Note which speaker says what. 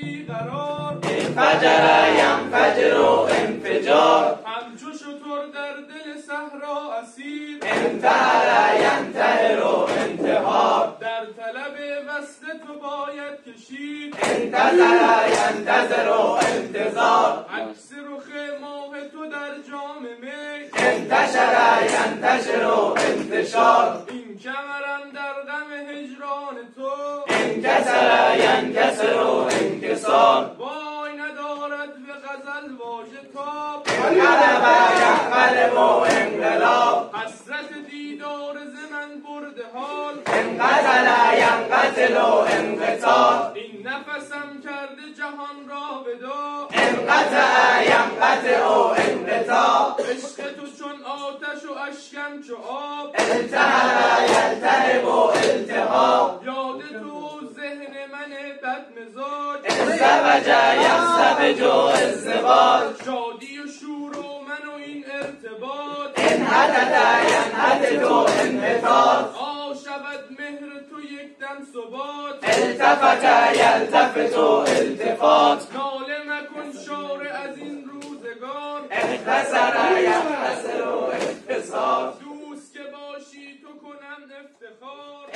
Speaker 1: بیقرار
Speaker 2: انفجر ینفجر انفجار
Speaker 1: همچو شتر در دل صحرا اسیر
Speaker 2: انتحر ینتحر انتحار
Speaker 1: در طلب وصل تو باید کشید
Speaker 2: انتظر ینتظر انتظار
Speaker 1: عکس رخ ماه تو در جام می
Speaker 2: انتشر ینتشر انتشار
Speaker 1: این کمرم در غم هجران تو
Speaker 2: انکسر ینکسر انکسار
Speaker 1: وای ندارد به غزل واژه تاب
Speaker 2: انقلب ینقلب انقلاب
Speaker 1: حسرت دیدار ز من برده حال
Speaker 2: انقتل ینقتل انقتال
Speaker 1: این نفسم کرده جهان را ودا
Speaker 2: انقطع ینقطع انقطاع
Speaker 1: عشق تو چون آتش و اشکم چو آب
Speaker 2: التهب یلتهب التهاب
Speaker 1: یاد تو ذهن من بد مزاج
Speaker 2: ازدوج یزدوج ازدواج
Speaker 1: شادی و شور و من و این ارتباط
Speaker 2: انحطط ینحطط انحطاط
Speaker 1: شود مهر تو یک دم ثبات
Speaker 2: التفت یلتفت التفات
Speaker 1: ناله مکن شاره از این روزگار
Speaker 2: اختصر یختصر اختصار
Speaker 1: دوست که باشی تو کنم افتخار